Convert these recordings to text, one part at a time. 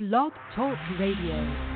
Blog Talk Radio.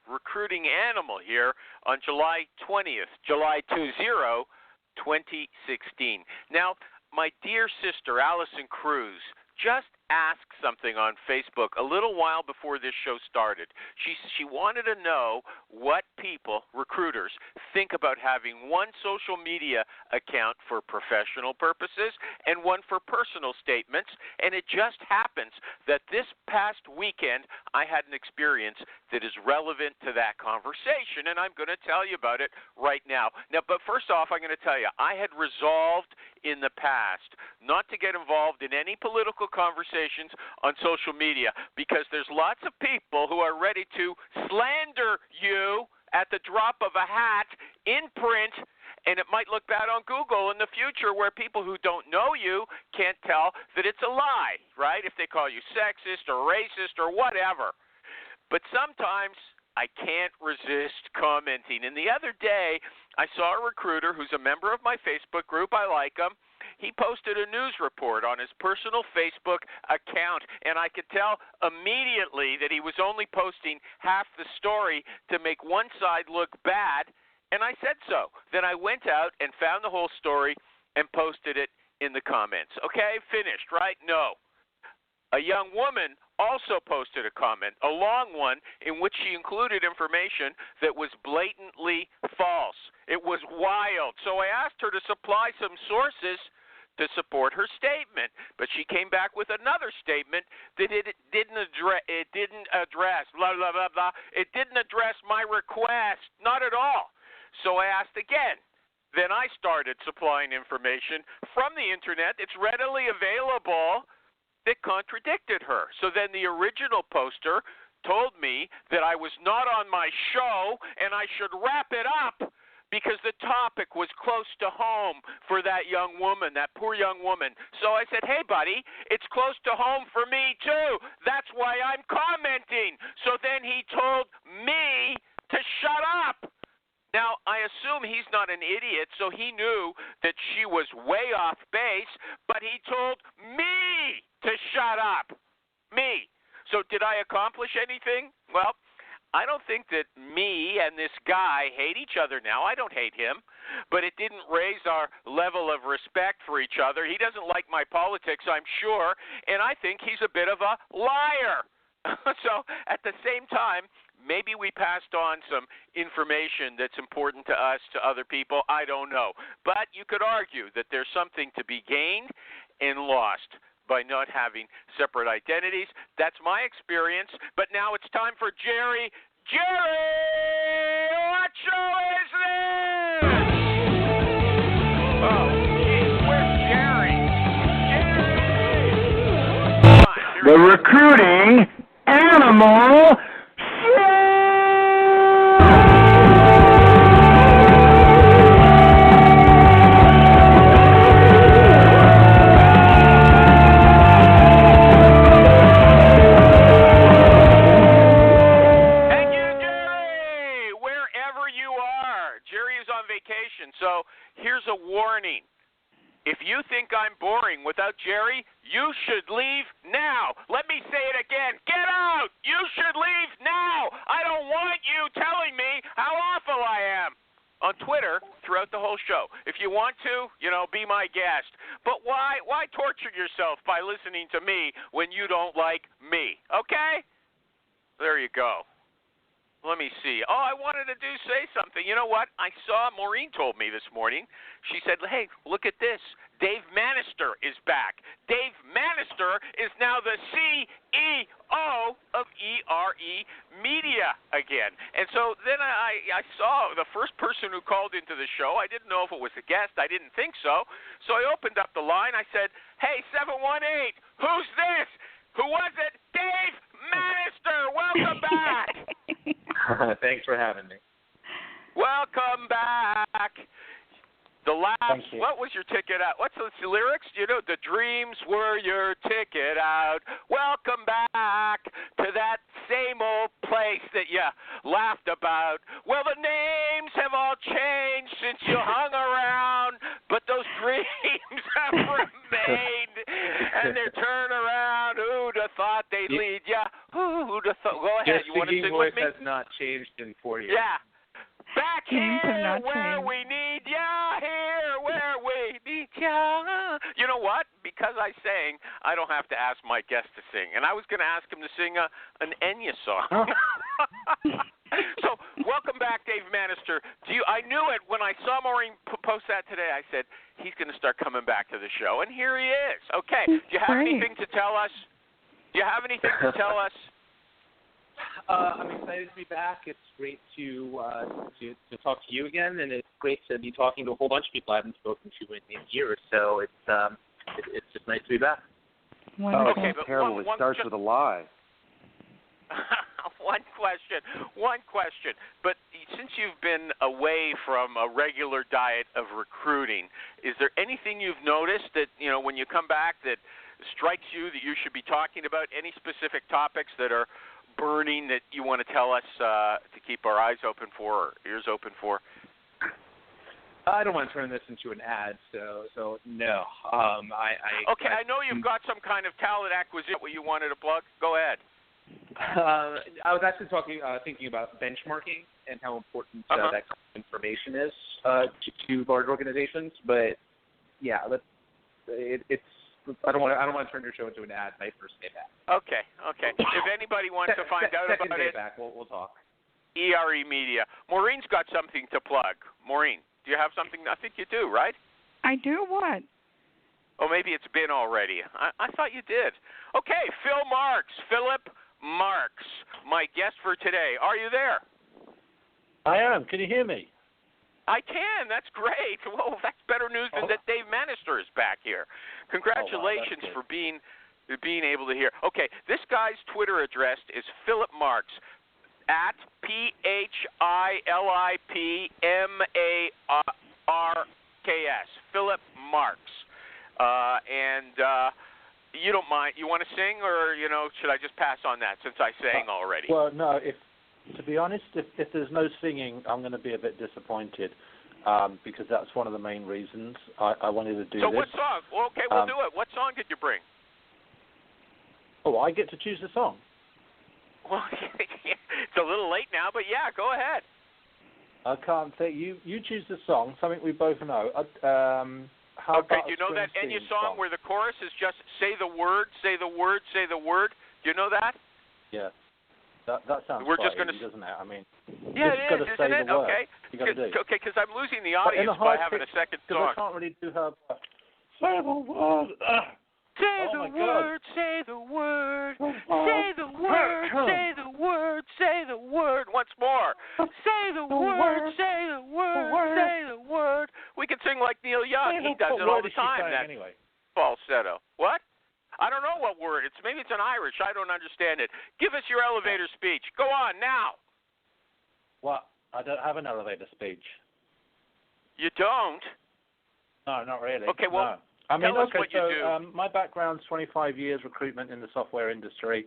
Recruiting Animal here on July 20th, July 2016. Now, my dear sister, Allison Cruz, just asked something on Facebook a little while before this show started. She wanted to know what people, recruiters, think about having one social media account for professional purposes and one for personal statements. And it just happens that this past weekend I had an experience that is relevant to that conversation, and I'm going to tell you about it right now. But first off, I'm going to tell you, I had resolved in the past not to get involved in any political conversations on social media because there's lots of people who are ready to slander you at the drop of a hat in print, and it might look bad on Google in the future where people who don't know you can't tell that it's a lie, right? If they call you sexist or racist or whatever. But sometimes I can't resist commenting. And the other day, I saw a recruiter who's a member of my Facebook group. I like him. He posted a news report on his personal Facebook account, and I could tell immediately that he was only posting half the story to make one side look bad, and I said so. Then I went out and found the whole story and posted it in the comments. Okay, finished, right? No. A young woman also posted a comment, a long one, in which she included information that was blatantly false. It was wild. So I asked her to supply some sources to support her statement, but she came back with another statement that it didn't address blah blah blah blah. It didn't address my request, not at all. So I asked again. Then I started supplying information from the internet. It's readily available that contradicted her. So then the original poster told me that I was not on my show and I should wrap it up because the topic was close to home for that young woman, that poor young woman. So I said, hey, buddy, it's close to home for me, too. That's why I'm commenting. So then he told me to shut up. Now, I assume he's not an idiot, so he knew that she was way off base, but he told me to shut up. Me. So did I accomplish anything? Well, I don't think that me and this guy hate each other now. I don't hate him, but it didn't raise our level of respect for each other. He doesn't like my politics, I'm sure, and I think he's a bit of a liar. So at the same time, maybe we passed on some information that's important to us, to other people. I don't know. But you could argue that there's something to be gained and lost by not having separate identities. That's my experience. But now it's time for Jerry. Jerry, what show is this? Oh, geez, where's Jerry? Jerry! The Recruiting Animal So here's a warning. If you think I'm boring without Jerry, you should leave now. Let me say it again. Get out! You should leave now! I don't want you telling me how awful I am. On Twitter, throughout the whole show. If you want to, be my guest. But why torture yourself by listening to me when you don't like me? Okay? There you go. Let me see. Oh, I wanted to say something. You know what? I saw, Maureen told me this morning, she said, hey, look at this. Dave Manister is back. Dave Manister is now the CEO of ERE Media again. And so then I saw the first person who called into the show. I didn't know if it was a guest. I didn't think so. So I opened up the line. I said, hey, 718, who's this? Who was it? Dave Manister, welcome back. Thanks for having me. Welcome back. The laughs. What was your ticket out? What's the lyrics? You know, the dreams were your ticket out. Welcome back to that same old place that you laughed about. Well, the names have all changed since you hung around, but those dreams have remained. And they're turnaround. Who'd have thought they'd lead ya? Who'd have thought? Go ahead. You want to sing with me? Your singing voice has not changed in 4 years. Yeah. Back here where we need ya, here where we need ya. You know what? Because I sang, I don't have to ask my guest to sing. And I was going to ask him to sing an Enya song. So, welcome back, Dave Manister. I knew it when I saw Maureen post that today. I said, he's going to start coming back to the show. And here he is. Okay. Do you have anything to tell us? I'm excited to be back. It's great to talk to you again, and it's great to be talking to a whole bunch of people I haven't spoken to in years. So it's just nice to be back. Wonderful. Okay, but terrible. It starts with a lie. One question. But since you've been away from a regular diet of recruiting, is there anything you've noticed that, you know, when you come back that strikes you that you should be talking about? Any specific topics that are burning that you want to tell us to keep our eyes open for or ears open for? I don't want to turn this into an ad, so no. I know you've got some kind of talent acquisition. What you wanted to plug? Go ahead. I was actually thinking about benchmarking and how important that kind of information is to large organizations. But yeah, it's. I don't want to turn your show into an ad. My first day back. Okay. If anybody wants to find out about it, back, we'll talk. ERE Media. Maureen's got something to plug. Maureen, do you have something? I think you do, right? I do. What? Oh, maybe it's been already. I thought you did. Okay, Philip Marks, my guest for today. Are you there? I am. Can you hear me? I can. That's great. Whoa, that's better news than that Dave Manister is back here. Congratulations for being able to hear. Okay, this guy's Twitter address is Philip Marks at PhilipMarks. Philip Marks. You don't mind? You want to sing, or should I just pass on that since I sang already? Well, no. To be honest, if there's no singing, I'm going to be a bit disappointed because that's one of the main reasons I wanted to do this. So what song? Well, okay, we'll do it. What song did you bring? Oh, I get to choose the song. Well, it's a little late now, but yeah, go ahead. I can't say. You choose the song, something we both know. How okay, about do you know that Enya song where the chorus is just say the word, say the word, say the word? Do you know that? Yeah. That sounds We're just quite going easy, doesn't it? I mean, yeah, it is, isn't it? Okay. Okay, because I'm losing the audience by having a second song. I can't really do her. Say the word. Say the word, say the word, say the word, say the word, say the word. Once more. Say the word, say the word, say the word. We can sing like Neil Young. He does it all the time. That anyway. Falsetto. What? I don't know what word. Maybe it's an Irish. I don't understand it. Give us your elevator speech. Go on now. What? I don't have an elevator speech. You don't? No, not really. Okay, well, no. I mean, tell us what you do. My background's 25 years recruitment in the software industry,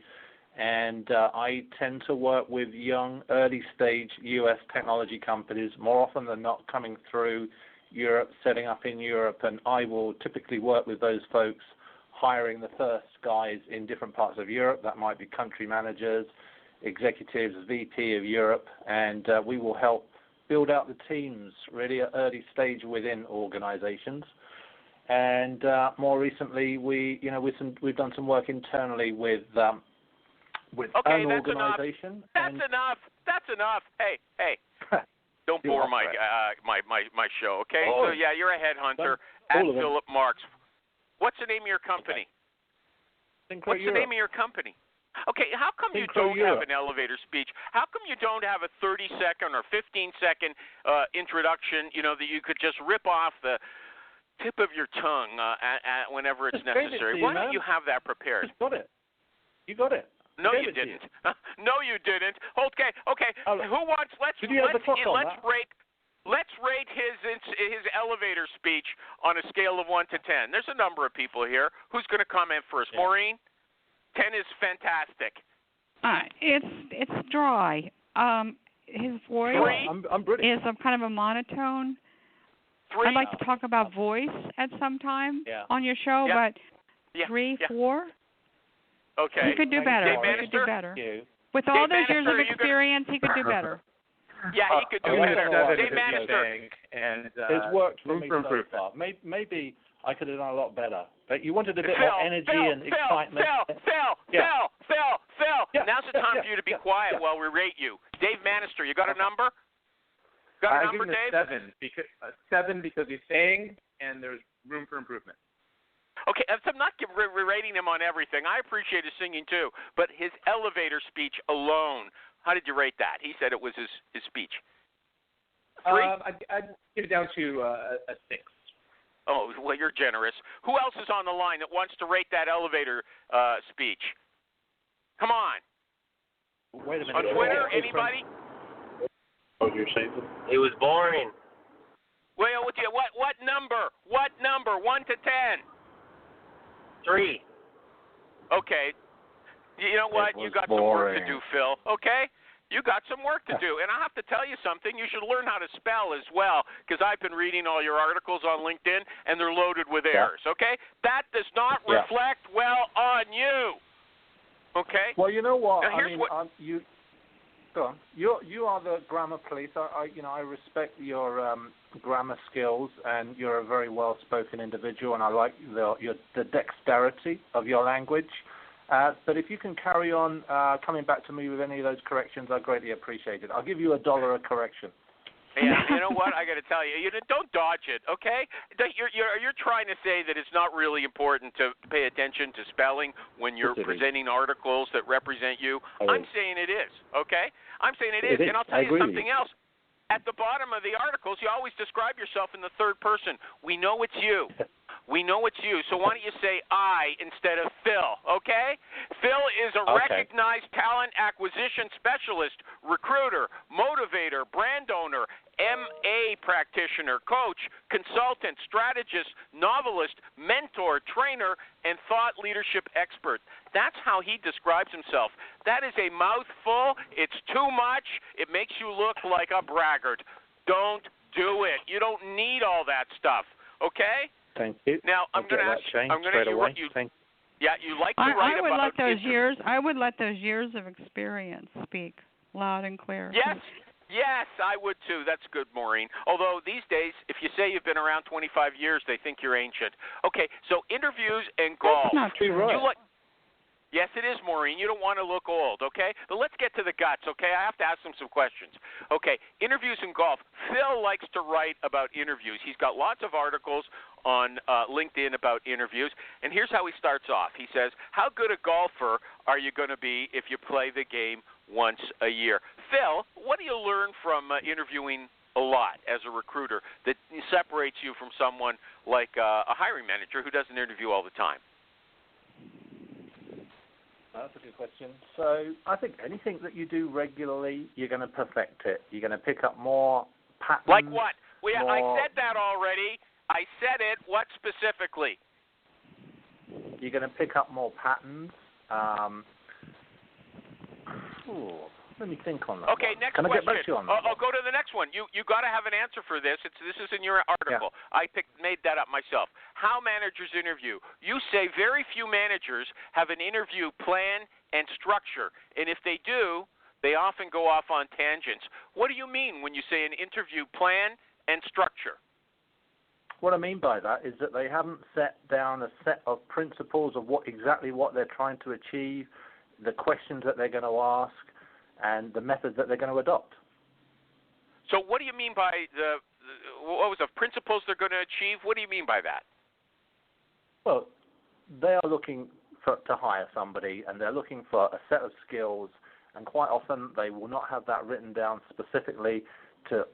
and I tend to work with young, early-stage U.S. technology companies, more often than not coming through Europe, setting up in Europe, and I will typically work with those folks hiring the first guys in different parts of Europe. That might be country managers, executives, VP of Europe, and we will help build out the teams really at early stage within organizations. And more recently, we've done some work internally with an organization. That's enough. Hey. Don't bore my show, okay? Oh. So, yeah, you're a headhunter at Philip Marks. What's the name of your company? What's the name of your company? Okay, how come you don't have an elevator speech? How come you don't have a 30-second or 15-second introduction, that you could just rip off the tip of your tongue whenever it's necessary? Why don't you have that prepared? You got it. No, you didn't. No, you didn't. Okay. Who wants? Let's rate his elevator speech on a scale of 1 to 10. There's a number of people here. Who's going to comment first? Yeah. Maureen? 10 is fantastic. It's dry. His voice is kind of a monotone. 3. I'd like to talk about voice at some time on your show, but 3, 4. Okay. He could do better. He could do better. With all those years of experience, he could do better. Yeah, he could do better. Dave Bannister. And it's worked for me so far. Maybe I could have done a lot better. But you wanted a bit more energy and excitement. Phil. Yeah. Now's the time for you to be quiet while we rate you. Dave Bannister, you got a number? Got a number, Dave? 7 because he's saying, and there's room for improvement. Okay, I'm not rating him on everything. I appreciate his singing too, but his elevator speech alone, how did you rate that? He said it was his speech. 3? I'd get it down to a 6. Oh, well, you're generous. Who else is on the line that wants to rate that elevator speech? Come on. Wait a minute. On Twitter, anybody? Oh, you're saying it was boring. Well, what number? What number? 1 to 10. 3. Okay. You know what? You got some work to do, Phil. Okay? You got some work to do. And I have to tell you something. You should learn how to spell as well, because I've been reading all your articles on LinkedIn, and they're loaded with errors. Okay? That does not reflect well on you. Okay? Well, you know what? Now, here's Go on. You are the grammar police. I respect your grammar skills, and you're a very well-spoken individual, and I like the dexterity of your language. But if you can carry on coming back to me with any of those corrections, I greatly appreciate it. I'll give you $1 a correction. Yeah, you know what? I got to tell you, don't dodge it, okay? You're trying to say that it's not really important to pay attention to spelling when you're presenting articles that represent you. I'm saying it is, okay? I'm saying it is. And I'll tell you something else. At the bottom of the articles, you always describe yourself in the third person. We know it's you. We know it's you. So why don't you say I instead of Phil, okay? Phil is a recognized talent acquisition specialist, recruiter, motivator, brand owner, MA practitioner, coach, consultant, strategist, novelist, mentor, trainer, and thought leadership expert. That's how he describes himself. That is a mouthful. It's too much. It makes you look like a braggart. Don't do it. You don't need all that stuff, okay? Thank you. Now I'm going to ask you what you. Yeah, you like to write about. I would let those years of experience speak loud and clear. Yes, I would too. That's good, Maureen. Although these days, if you say you've been around 25 years, they think you're ancient. Okay, so interviews and golf. That's not true. Yes, it is, Maureen. You don't want to look old, okay? But let's get to the guts, okay? I have to ask him some questions. Okay, interviews and golf. Phil likes to write about interviews. He's got lots of articles on LinkedIn about interviews, and here's how he starts off. He says, how good a golfer are you going to be if you play the game once a year? Phil, what do you learn from interviewing a lot as a recruiter that separates you from someone like a hiring manager who doesn't interview all the time? That's a good question. So I think anything that you do regularly, you're going to perfect it. You're going to pick up more patterns. Like what? Well, I said that already. I said it. What specifically? You're going to pick up more patterns. Let me think on that. Okay, next question. Can I get back to you on that? I'll go to the next one. You got to have an answer for this. This is in your article. Yeah. I made that up myself. How managers interview. You say very few managers have an interview plan and structure, and if they do, they often go off on tangents. What do you mean when you say an interview plan and structure? What I mean by that is that they haven't set down a set of principles of exactly what they're trying to achieve, the questions that they're going to ask, and the methods that they're going to adopt. So what do you mean by the principles they're going to achieve? What do you mean by that? Well, they are looking to hire somebody, and they're looking for a set of skills, and quite often they will not have that written down specifically to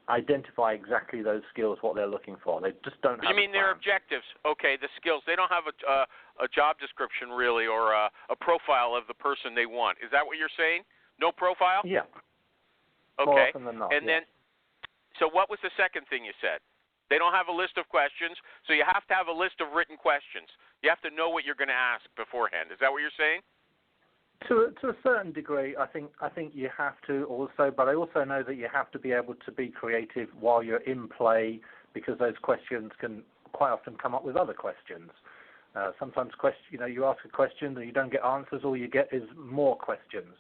identify exactly those skills, what they're looking for. They just don't have. You mean their objectives? Okay, the skills. They don't have a job description really, or a profile of the person they want. Is that what you're saying? No profile? Yeah. Okay. More often than not, and then, so what was the second thing you said? They don't have a list of questions, so you have to have a list of written questions. You have to know what you're going to ask beforehand. Is that what you're saying? To a certain degree, I think you have to also, but I also know that you have to be able to be creative while you're in play, because those questions can quite often come up with other questions. Sometimes you ask a question and you don't get answers, all you get is more questions.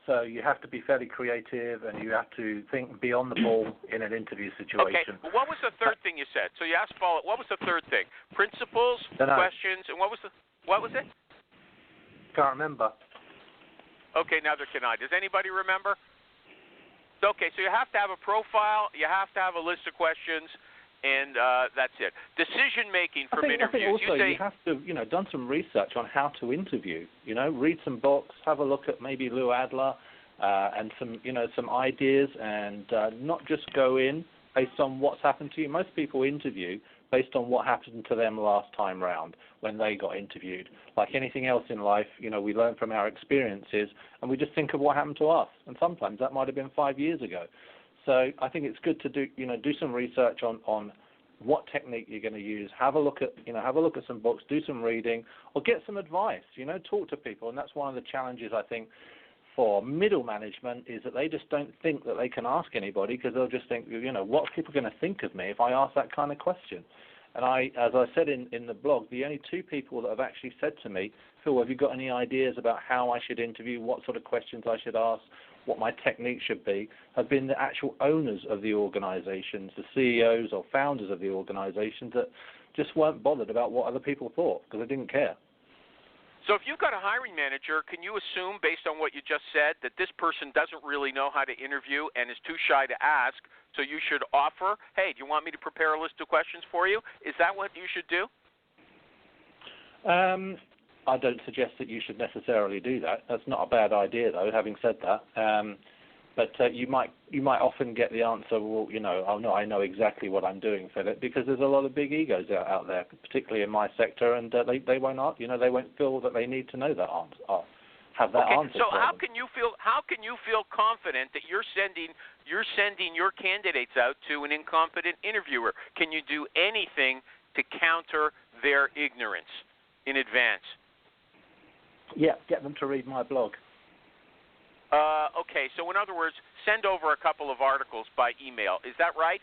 So you have to be fairly creative, and you have to think beyond the ball in an interview situation. Okay. What was the third thing you said? So you asked follow. What was the third thing? Principles, questions, and what was it? Can't remember. Okay, neither can I. Does anybody remember? Okay, so you have to have a profile. You have to have a list of questions, and that's it. Decision making from interviews. I think also you have to, done some research on how to interview. Read some books, have a look at maybe Lou Adler, and some ideas, and not just go in based on what's happened to you. Most people interview based on what happened to them last time round when they got interviewed. Like anything else in life, we learn from our experiences, and we just think of what happened to us. And sometimes that might have been 5 years ago. So I think it's good to do some research on what technique you're going to use. Have a look at some books, do some reading, or get some advice. Talk to people, and that's one of the challenges I think for middle management, is that they just don't think that they can ask anybody, because they'll just think, what are people going to think of me if I ask that kind of question? And as I said in the blog, the only two people that have actually said to me, Phil, have you got any ideas about how I should interview, what sort of questions I should ask, what my technique should be, have been the actual owners of the organizations, the CEOs or founders of the organizations, that just weren't bothered about what other people thought, because they didn't care. So if you've got a hiring manager, can you assume, based on what you just said, that this person doesn't really know how to interview and is too shy to ask, so you should offer, hey, do you want me to prepare a list of questions for you? Is that what you should do? I don't suggest that you should necessarily do that. That's not a bad idea, though, having said that. But you might often get the answer, well, oh no, I know exactly what I'm doing, Philip, because there's a lot of big egos out there, particularly in my sector, and they won't feel that they need to know that answer, have that answer. So how can you feel confident that you're sending your candidates out to an incompetent interviewer? Can you do anything to counter their ignorance in advance? Yeah, get them to read my blog. Okay, so in other words, send over a couple of articles by email. Is that right?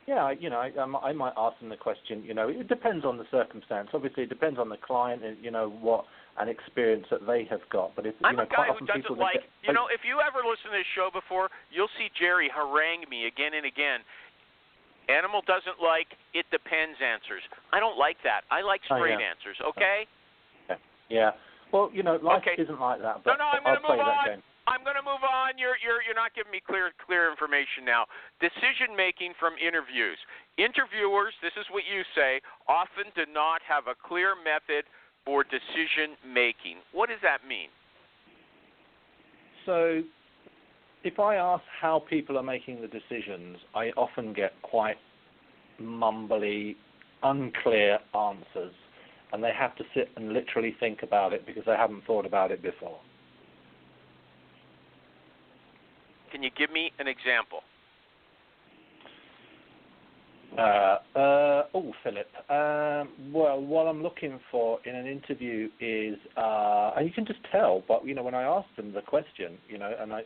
Yeah, I might ask them the question. It depends on the circumstance. Obviously, it depends on the client and what an experience that they have got. But if I'm a guy who doesn't like, if you ever listen to this show before, you'll see Jerry harangue me again and again. Animal doesn't like it depends answers. I don't like that. I like straight answers. Okay. Yeah. Well, life isn't like that. But no, I'm going to move on. Game. I'm going to move on. You're not giving me clear information now. Decision making from interviews. Interviewers, this is what you say, often do not have a clear method for decision making. What does that mean? So, if I ask how people are making the decisions, I often get quite mumbly, unclear answers. And they have to sit and literally think about it because they haven't thought about it before. Can you give me an example? Philip. Well, what I'm looking for in an interview is, and you can just tell, but when I ask them the question, and I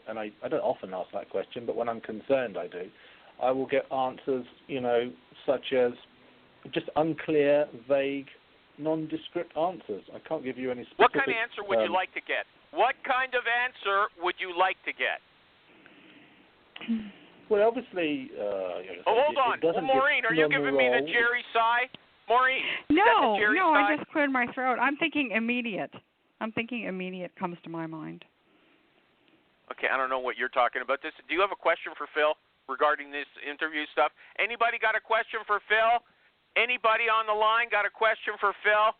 don't often ask that question, but when I'm concerned, I do. I will get answers, such as just unclear, vague, nondescript answers. I can't give you any specific... What kind of answer would you like to get? What kind of answer would you like to get? Well, obviously... hold on. Maureen, are you giving me the Jerry sigh? Maureen, no, sigh? I just cleared my throat. I'm thinking immediate comes to my mind. Okay, I don't know what you're talking about. Do you have a question for Phil regarding this interview stuff? Anybody got a question for Phil? Anybody on the line got a question for Phil?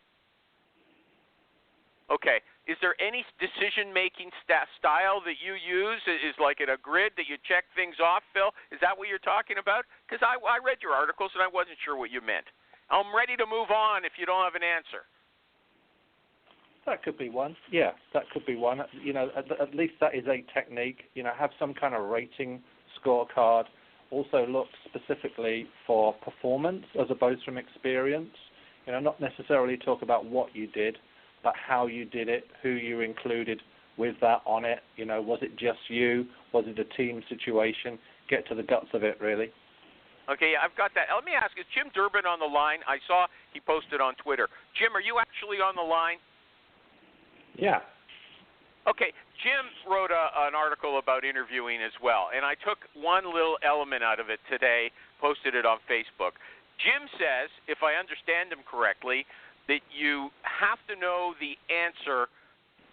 Okay, is there any decision-making style that you use? Is like in a grid that you check things off, Phil? Is that what you're talking about? Because I read your articles and I wasn't sure what you meant. I'm ready to move on if you don't have an answer. That could be one. Yeah, that could be one. At least that is a technique. Have some kind of rating scorecard. Also look specifically for performance as opposed from experience. Not necessarily talk about what you did, but how you did it, who you included with that on it. Was it just you? Was it a team situation? Get to the guts of it, really. Okay, I've got that. Let me ask, is Jim Durbin on the line? I saw he posted on Twitter. Jim, are you actually on the line? Yeah. Okay, Jim wrote an article about interviewing as well, and I took one little element out of it today, posted it on Facebook. Jim says, if I understand him correctly, that you have to know the answer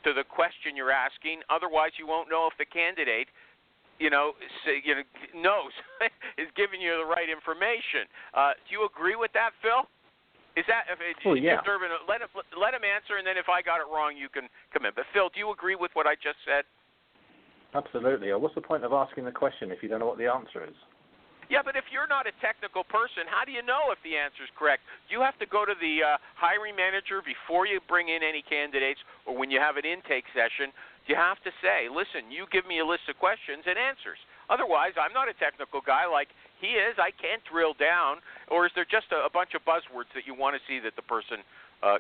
to the question you're asking, otherwise you won't know if the candidate knows, is giving you the right information. Do you agree with that, Phil? Is that yeah. Jim Durbin, let him answer, and then if I got it wrong, you can come in. But Phil, do you agree with what I just said? Absolutely. What's the point of asking the question if you don't know what the answer is? Yeah, but if you're not a technical person, how do you know if the answer is correct? Do you have to go to the hiring manager before you bring in any candidates, or when you have an intake session? You have to say, listen, you give me a list of questions and answers. Otherwise, I'm not a technical guy like he is. I can't drill down. Or is there just a bunch of buzzwords that you want to see that the person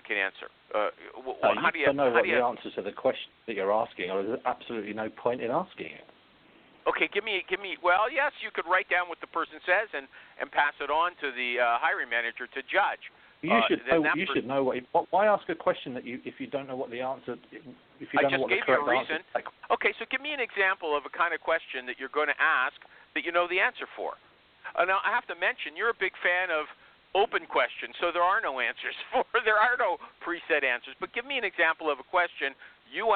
can answer? How do you know what the answer to the question that you're asking, or is there absolutely no point in asking it? Okay, give me. Well, yes, you could write down what the person says and pass it on to the hiring manager to judge. You should know what. Why ask a question that if you don't know what the answer? If you don't know what the correct answer. Okay, so give me an example of a kind of question that you're going to ask that you know the answer for. Now I have to mention you're a big fan of open questions, so there are no answers there are no preset answers. But give me an example of a question you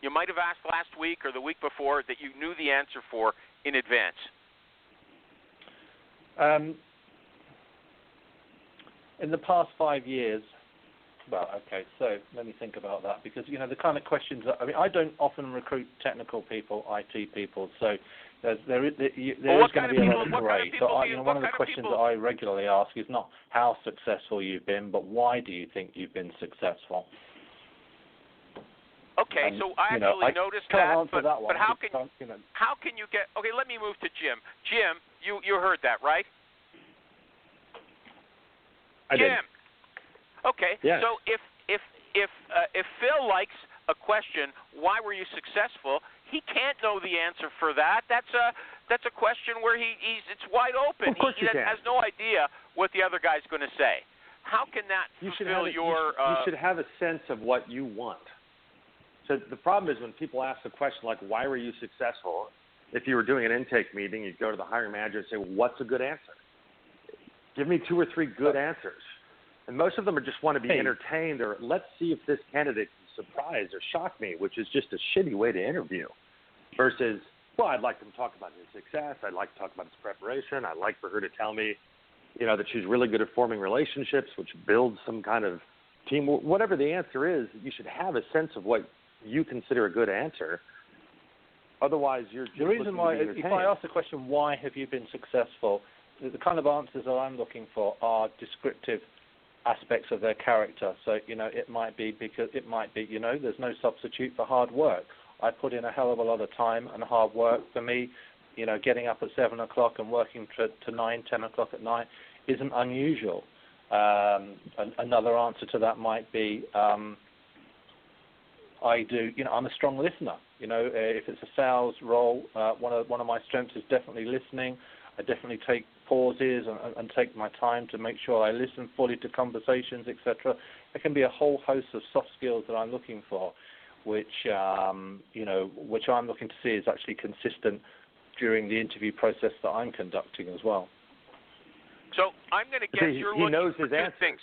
might have asked last week or the week before that you knew the answer for in advance. In the past 5 years, so let me think about that, because the kind of questions I don't often recruit technical people, IT people, so there is going to be a lot of grey. So one of the questions that I regularly ask is not how successful you've been, but why do you think you've been successful? Okay, so I actually noticed that, but how can you get? Okay, let me move to Jim. Jim, you heard that, right? I did. Jim. Okay. Yeah. So if Phil likes a question, why were you successful? He can't know the answer for that. That's a question where it's wide open. Of course he has no idea what the other guy's going to say. How can that fulfill your? You should have a sense of what you want. So the problem is when people ask a question like, why were you successful? If you were doing an intake meeting, you'd go to the hiring manager and say, what's a good answer? Give me 2 or 3 good answers. And most of them just want to be entertained, or let's see if this candidate can surprise or shock me, which is just a shitty way to interview. Versus, well, I'd like them to talk about his success. I'd like to talk about his preparation. I'd like for her to tell me, that she's really good at forming relationships, which builds some kind of team. Whatever the answer is, you should have a sense of what you consider a good answer. Otherwise, you're just the reason why. If I ask the question, why have you been successful? The kind of answers that I'm looking for are descriptive aspects of their character. So it might be there's no substitute for hard work. I put in a hell of a lot of time and hard work. For me, getting up at 7 o'clock and working to 9, 10 o'clock at night isn't unusual. Another answer to that might be I'm a strong listener. If it's a sales role, one of my strengths is definitely listening. I definitely take pauses and take my time to make sure I listen fully to conversations, etc. There can be a whole host of soft skills that I'm looking for, which I'm looking to see is actually consistent during the interview process that I'm conducting as well. So I'm going to guess you're looking for 2 things.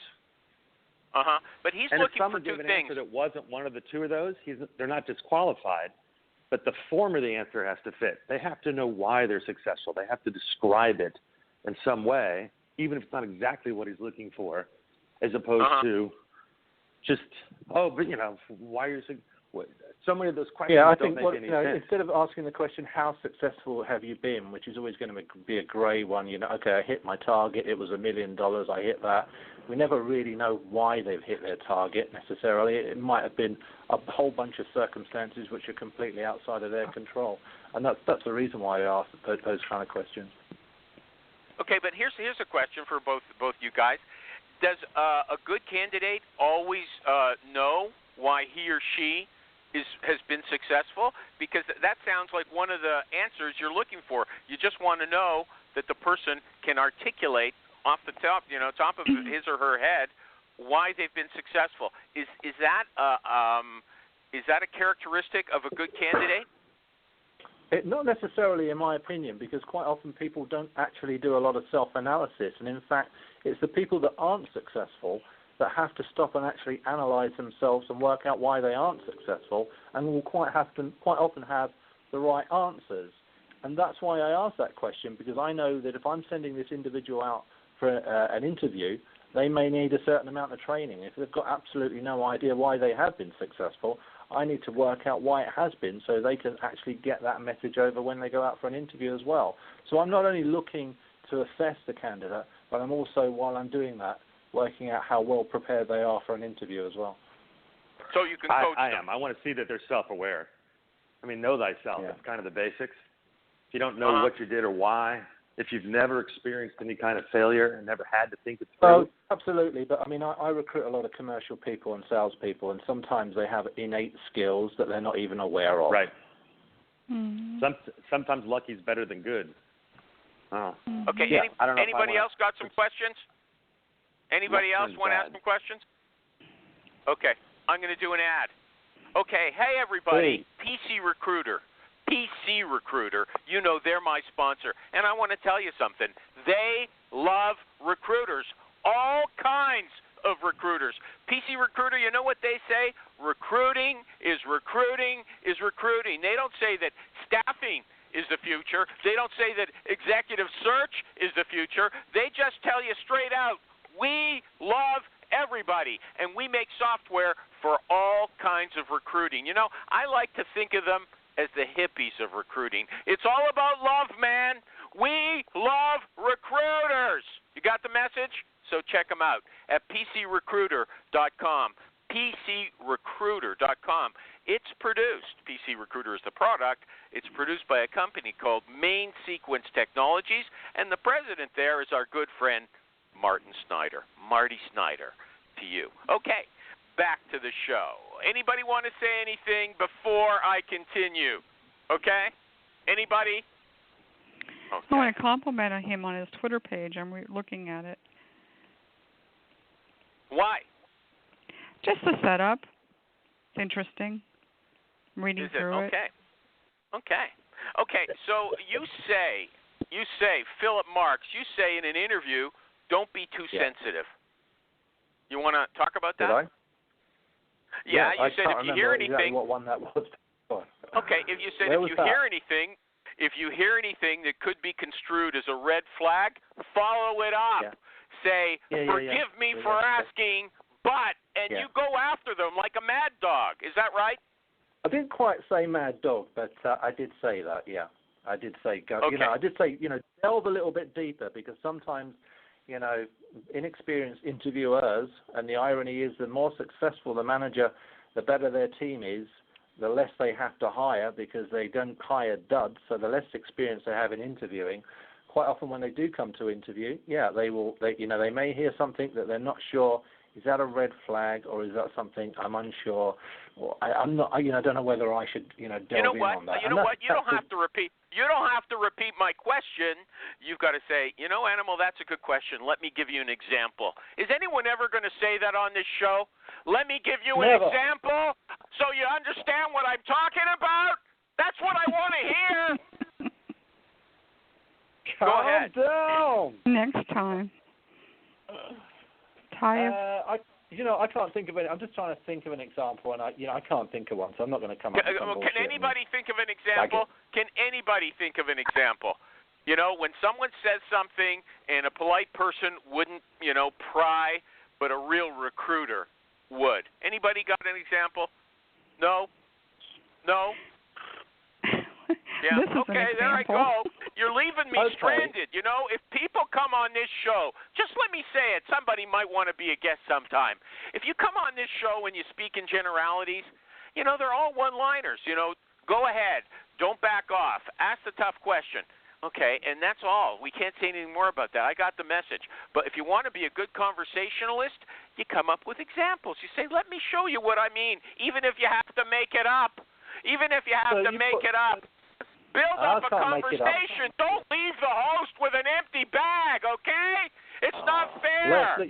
But he's looking for 2 things. And if someone gave an answer that wasn't one of the 2 of those, they're not disqualified. But the form of the answer has to fit. They have to know why they're successful. They have to describe it in some way, even if it's not exactly what he's looking for, as opposed to, just, but why are you so many of those questions I don't think make any sense. instead of asking the question, how successful have you been, which is always going to be a grey one, okay, I hit my target, it was $1 million, I hit that. We never really know why they've hit their target necessarily. It might have been a whole bunch of circumstances which are completely outside of their control. And that's the reason why I ask those kind of questions. Okay, but here's a question for both you guys. Does a good candidate always know why he or she has been successful? Because that sounds like one of the answers you're looking for. You just want to know that the person can articulate off the top of his or her head why they've been successful. Is that a characteristic of a good candidate? Not necessarily, in my opinion, because quite often people don't actually do a lot of self-analysis, and in fact, it's the people that aren't successful that have to stop and actually analyze themselves and work out why they aren't successful, and will quite often have the right answers. And that's why I ask that question, because I know that if I'm sending this individual out for an interview, they may need a certain amount of training. If they've got absolutely no idea why they have been successful, I need to work out why it has been so they can actually get that message over when they go out for an interview as well. So I'm not only looking to assess the candidate, but I'm also, while I'm doing that, working out how well prepared they are for an interview as well. So you can coach I them. I want to see that they're self-aware. I mean, know thyself. It's kind of the basics. If you don't know what you did or why, if you've never experienced any kind of failure and never had to think it through. Oh, absolutely. But, I mean, I recruit a lot of commercial people and salespeople, and sometimes they have innate skills that they're not even aware of. Right. Mm-hmm. Sometimes lucky's better than good. Oh. Okay. Yeah, Anybody else got some questions? Anybody else want to ask some questions? Okay. I'm going to do an ad. Okay. Hey, everybody. PC Recruiter. PC Recruiter, they're my sponsor. And I want to tell you something. They love recruiters, all kinds of recruiters. PC Recruiter, you know what they say? Recruiting is recruiting is recruiting. They don't say that staffing is the future. They don't say that executive search is the future. They just tell you straight out, we love everybody, and we make software for all kinds of recruiting. I like to think of them as the hippies of recruiting. It's all about love, man. We love recruiters. You got the message? So check them out at PCRecruiter.com. PCRecruiter.com. It's produced, PC Recruiter is the product, it's produced by a company called Main Sequence Technologies, and the president there is our good friend Marty Snyder, to you. Okay, back to the show. Anybody want to say anything before I continue? Okay? Anybody? Okay. I want to compliment him on his Twitter page. I'm looking at it. Why? Just the setup. It's interesting. I'm reading through it. Okay. So you say, Philip Marks, you say in an interview, don't be too sensitive. You want to talk about that? Did I? Yeah, you said if you hear anything. Exactly what one that was. Okay, if you said if you hear anything that could be construed as a red flag, follow it up. Yeah. Say, forgive me for asking, but, and you go after them like a mad dog. Is that right? I didn't quite say mad dog, but I did say that. Yeah, I did say go. Okay. I did say delve a little bit deeper, because sometimes inexperienced interviewers, and the irony is the more successful the manager, the better their team is, the less they have to hire, because they don't hire duds, so the less experience they have in interviewing. Quite often when they do come to interview, they may hear something that they're not sure, is that a red flag or is that something I'm unsure, or I'm not, I don't know whether I should, delve in on that. You know what? You don't have to repeat. You don't have to repeat my question. You've got to say, Animal, that's a good question. Let me give you an example. Is anyone ever going to say that on this show? Let me give you an example so you understand what I'm talking about? That's what I want to hear. Go ahead. Calm down. Next time. Tired? I can't think of it. I'm just trying to think of an example, and I can't think of one, so I'm not going to come up with some bullshit. Can anybody think of an example? Can anybody think of an example? When someone says something and a polite person wouldn't, pry, but a real recruiter would. Anybody got an example? No? No? Yeah, This is okay, there I go. You're leaving me stranded. You know, if people come on this show, just let me say it. Somebody might want to be a guest sometime. If you come on this show and you speak in generalities, you know, they're all one-liners. You know, go ahead. Don't back off. Ask the tough question. Okay, and that's all. We can't say anything more about that. I got the message. But if you want to be a good conversationalist, you come up with examples. You say, let me show you what I mean, even if you have to make it up. Even if you have to make it up. Build up a conversation. Don't leave the host with an empty bag, okay? It's not fair. Les, I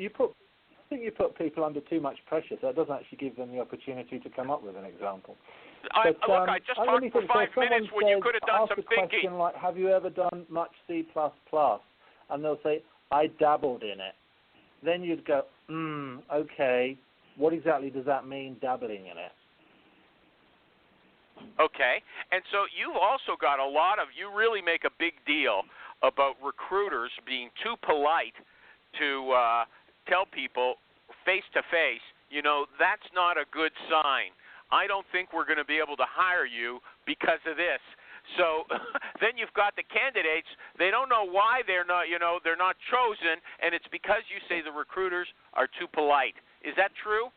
think you put people under too much pressure, so it doesn't actually give them the opportunity to come up with an example. Look, I just talked for 5 minutes when you could have done some thinking. Question like, have you ever done much C++? And they'll say, I dabbled in it. Then you'd go, okay, what exactly does that mean, dabbling in it? Okay, and so you've also got you really make a big deal about recruiters being too polite to tell people face-to-face, you know, that's not a good sign. I don't think we're going to be able to hire you because of this. So then you've got the candidates, they don't know why they're not chosen, and it's because you say the recruiters are too polite. Is that true?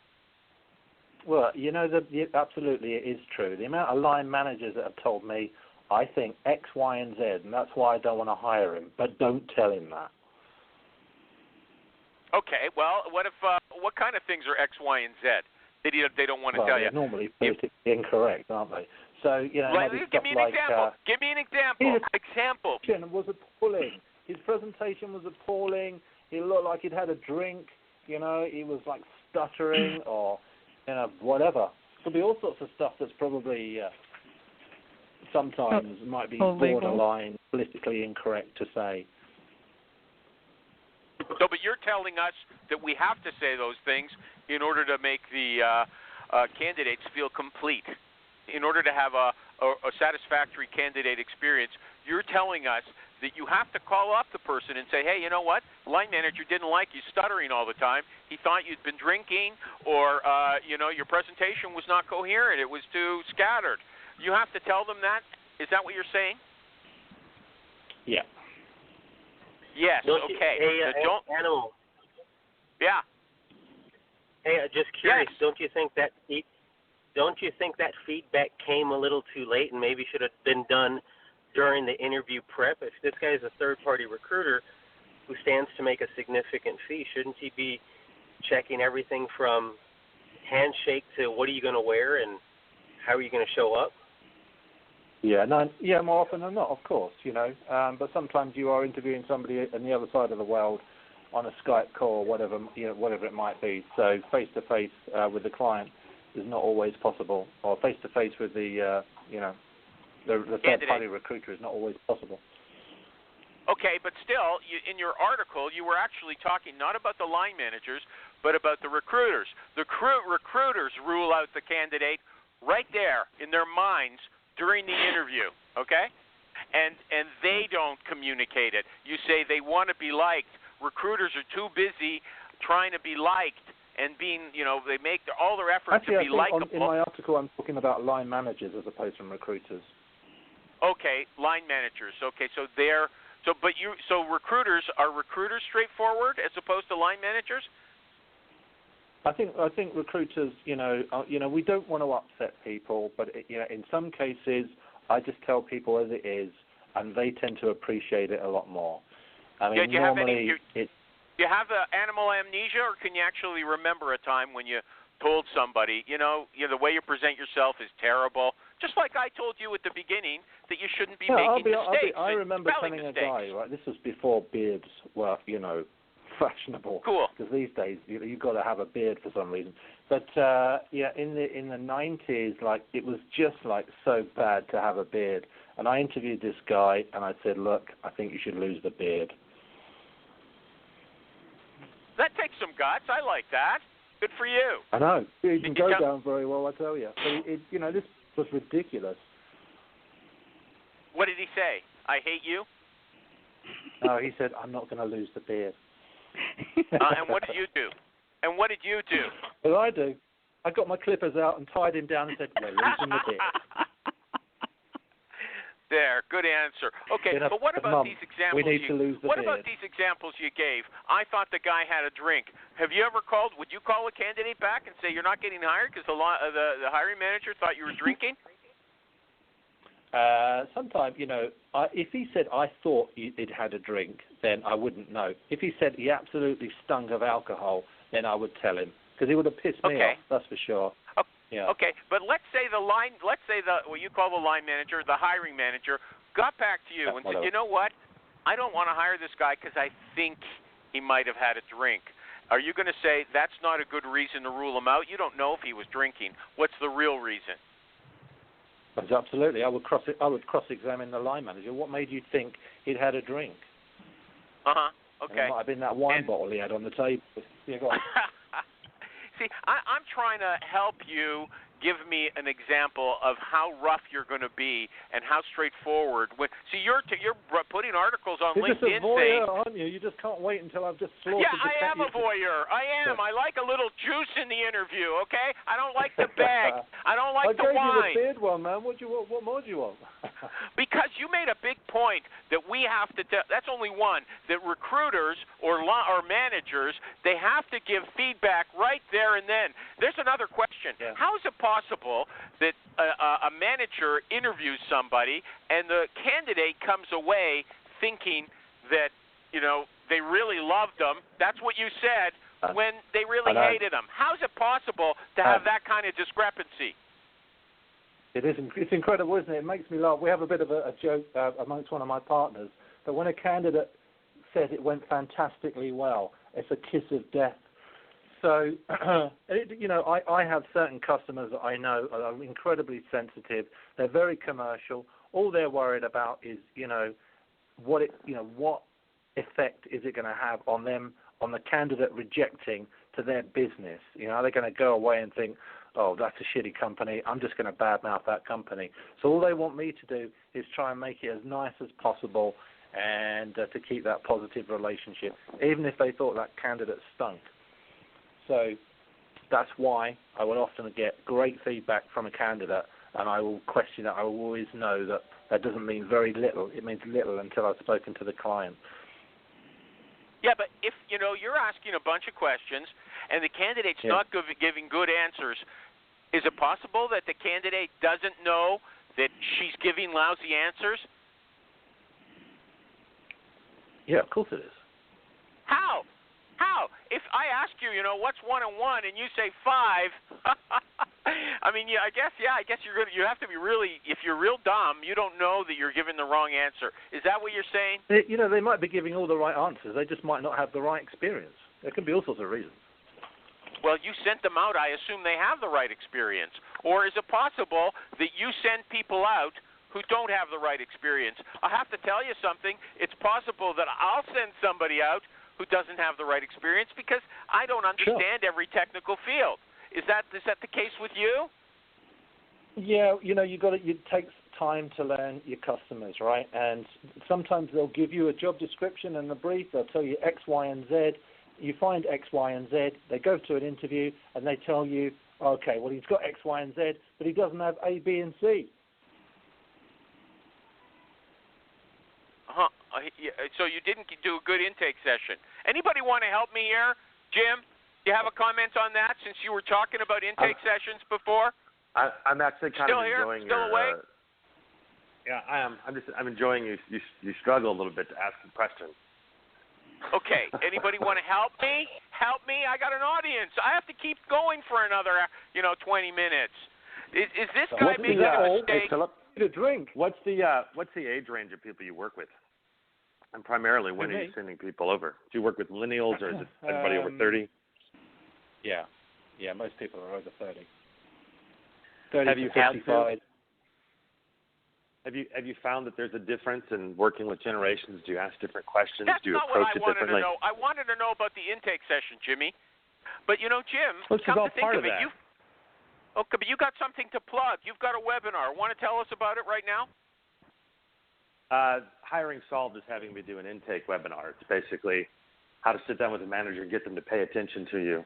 Well, you know, absolutely it is true. The amount of line managers that have told me, I think X, Y, and Z, and that's why I don't want to hire him, but don't tell him that. Okay, well, what kind of things are X, Y, and Z? They don't want to tell you. They're normally politically incorrect, aren't they? So, you know, give me an example. Give me an example. Was appalling. His presentation was appalling. He looked like he'd had a drink. You know, he was like stuttering or, you know, whatever. There'll be all sorts of stuff that's probably sometimes might be borderline politically incorrect to say. So, but you're telling us that we have to say those things in order to make the candidates feel complete, in order to have a satisfactory candidate experience. You're telling us that you have to call up the person and say, hey, you know what? Line manager didn't like you stuttering all the time. He thought you'd been drinking, or you know, your presentation was not coherent. It was too scattered. You have to tell them that? Is that what you're saying? Yeah. Yes. Okay. Animal. Yeah. Hey, just curious. Yes. Don't you think that feedback came a little too late and maybe should have been done during the interview prep? If this guy is a third-party recruiter who stands to make a significant fee, shouldn't he be checking everything from handshake to what are you going to wear and how are you going to show up? Yeah, more often than not, of course, you know. But sometimes you are interviewing somebody on the other side of the world on a Skype call or whatever, you know, whatever it might be. So face-to-face with the client is not always possible, or face-to-face with the, you know, the third-party recruiter is not always possible. Okay, but still, in your article, you were actually talking not about the line managers, but about the recruiters. The recruiters rule out the candidate right there in their minds during the interview, okay? And they don't communicate it. You say they want to be liked. Recruiters are too busy trying to be liked and being, you know, they make all their efforts to be likable. In my article, I'm talking about line managers as opposed to recruiters. Okay, line managers. Okay, so recruiters, are recruiters straightforward as opposed to line managers? I think recruiters, you know, we don't want to upset people, but you know, in some cases, I just tell people as it is, and they tend to appreciate it a lot more. I mean, do you have animal amnesia, or can you actually remember a time when you told somebody, you know, the way you present yourself is terrible, just like I told you at the beginning that you shouldn't be making mistakes. I remember telling a guy, right? This was before beards were, you know, fashionable. Cool. Because these days you've got to have a beard for some reason. But yeah, in the 90s, like it was just like so bad to have a beard. And I interviewed this guy, and I said, look, I think you should lose the beard. That takes some guts. I like that. Good for you. I know. It didn't go down very well, I tell you. But you know, this was ridiculous. What did he say? I hate you? No, he said, I'm not going to lose the beard. And what did you do? Well, I do. I got my clippers out and tied him down and said, "We're losing the deal." There, good answer. Okay, but what about these examples? We need to lose the What beard. about these examples you gave? I thought the guy had a drink. Have you ever called? Would you call a candidate back and say you're not getting hired because the hiring manager thought you were drinking? Sometimes, if he said I thought it had a drink, then I wouldn't know. If he said he absolutely stunk of alcohol, then I would tell him because he would have pissed me off. That's for sure. Okay. Yeah. Okay, but let's say what you call the line manager, the hiring manager, got back to you and said, you know what, I don't want to hire this guy because I think he might have had a drink. Are you going to say that's not a good reason to rule him out? You don't know if he was drinking. What's the real reason? Absolutely. I would cross-examine the line manager. What made you think he'd had a drink? Okay. And it might have been that wine bottle he had on the table. Yeah, go on. See, I'm trying to help you give me an example of how rough you're going to be and how straightforward. See, you're putting articles on You're LinkedIn just a voyeur, saying, aren't you? You just can't wait until I've just slaughtered. Yeah, I am a voyeur. I am. I like a little juice in the interview. Okay, I don't like the bag. I don't like the wine. I gave you the beard one, man. What more do you want? Because you made a big point that we have to. That's only one. That recruiters or managers, they have to give feedback right there and then. There's another question. Yeah. How is it possible that a manager interviews somebody and the candidate comes away thinking that they really loved them? That's what you said, when they really hated them. How is it possible to have that kind of discrepancy? It is. It's incredible, isn't it? It makes me laugh. We have a bit of a joke amongst one of my partners that when a candidate says it went fantastically well, it's a kiss of death. So, I have certain customers that I know are incredibly sensitive. They're very commercial. All they're worried about is, what effect is it going to have on them, on the candidate rejecting to their business? Are they going to go away and think, oh, that's a shitty company, I'm just going to badmouth that company? So all they want me to do is try and make it as nice as possible and to keep that positive relationship, even if they thought that candidate stunk. So that's why I will often get great feedback from a candidate, and I will question it. I will always know that doesn't mean very little. It means little until I've spoken to the client. Yeah, but if you're asking a bunch of questions and the candidate's not giving good answers, is it possible that the candidate doesn't know that she's giving lousy answers? Yeah, of course it is. How? If I ask you, what's 1 and 1, and you say 5, I mean, I guess you're good. You have to be really. If you're real dumb, you don't know that you're giving the wrong answer. Is that what you're saying? They might be giving all the right answers. They just might not have the right experience. There can be all sorts of reasons. Well, you sent them out. I assume they have the right experience. Or is it possible that you send people out who don't have the right experience? I have to tell you something. It's possible that I'll send somebody out who doesn't have the right experience because I don't understand every technical field. Is that the case with you? Yeah, it takes time to learn your customers, right? And sometimes they'll give you a job description and a brief. They'll tell you X, Y, and Z. You find X, Y, and Z. They go to an interview and they tell you, okay, well, he's got X, Y, and Z, but he doesn't have A, B, and C. So you didn't do a good intake session. Anybody want to help me here? Jim, do you have a comment on that since you were talking about intake sessions before? I'm actually kind Still of here? enjoying Still awake? Yeah, I am. I'm enjoying you struggle a little bit to ask the question. Okay. Anybody want to help me? Help me. I got an audience. I have to keep going for another 20 minutes. Is this guy making a mistake? A drink. What's the age range of people you work with? And primarily, when are you sending people over? Do you work with millennials, or is it everybody over 30? Yeah, most people are over 30. 30 have to you 55. Have you found that there's a difference in working with generations? Do you ask different questions? That's Do you not approach what I it wanted differently? to know. I wanted to know about the intake session, Jimmy. But Jim, this come is all to think part of it, but you got something to plug. You've got a webinar. Want to tell us about it right now? Hiring Solved is having me do an intake webinar. It's basically how to sit down with a manager and get them to pay attention to you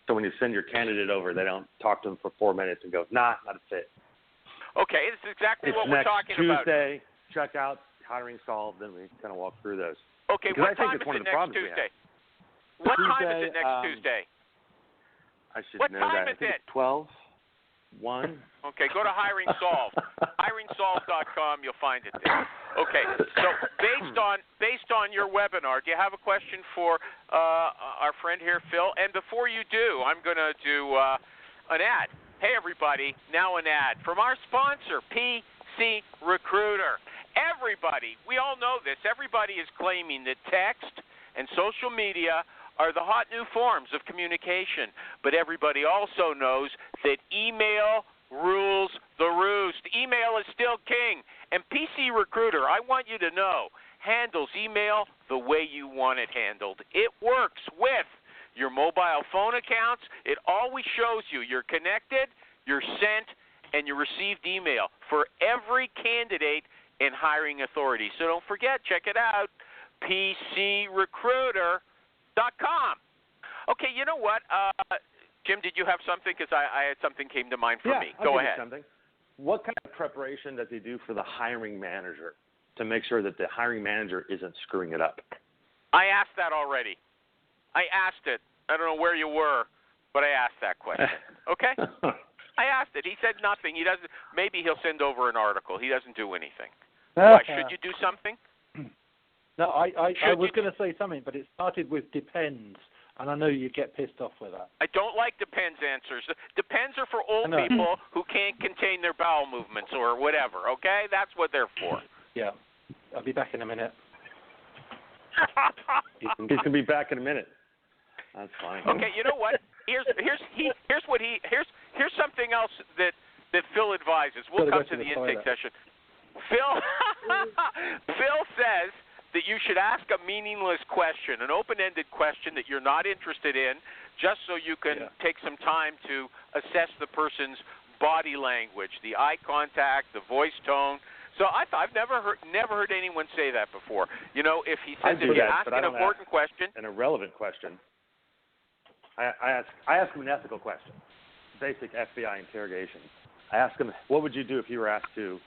So when you send your candidate over, they don't talk to them for 4 minutes and go, nah, not a fit. Okay, it's exactly what we're talking about. Tuesday, check out, hiring solved, then we kind of walk through those. Okay, because what time is it next Tuesday? What time is it next Tuesday? I should what know time that. is it? 12, 1. Okay, go to Hiring Solved. HiringSolved.com, you'll find it there. Okay, so based on your webinar, do you have a question for our friend here, Phil? And before you do, I'm going to do an ad. Hey, everybody, now an ad from our sponsor, PC Recruiter. Everybody, we all know this, everybody is claiming that text and social media are the hot new forms of communication. But everybody also knows that email rules the roost. Email is still king. And PC Recruiter, I want you to know, handles email the way you want it handled. It works with your mobile phone accounts. It always shows you you're connected, you're sent, and you received email for every candidate and hiring authority. So don't forget, check it out, PCRecruiter.com. Okay, you know what? Jim, did you have something? Because I had something came to mind for me. Go ahead. Something. What kind of preparation does he do for the hiring manager to make sure that the hiring manager isn't screwing it up? I asked that already. I asked it. I don't know where you were, but I asked that question. Okay? I asked it. He said nothing. He doesn't. Maybe he'll send over an article. He doesn't do anything. Why, should you do something? No, I was going to say something, but it started with depends, and I know you get pissed off with that. I don't like depends answers. Depends are for old people who can't contain their bowel movements or whatever, okay? That's what they're for. Yeah. I'll be back in a minute. He's going to be back in a minute. That's fine. Okay, you know what? Here's something else that Phil advises. We'll come to the intake session. Phil says that you should ask a meaningless question, an open-ended question that you're not interested in, just so you can take some time to assess the person's body language, the eye contact, the voice tone. So I've never heard anyone say that before. You know, if he says if you ask an important question, an irrelevant question, I ask him an ethical question, basic FBI interrogation. I ask him, what would you do if you were asked to?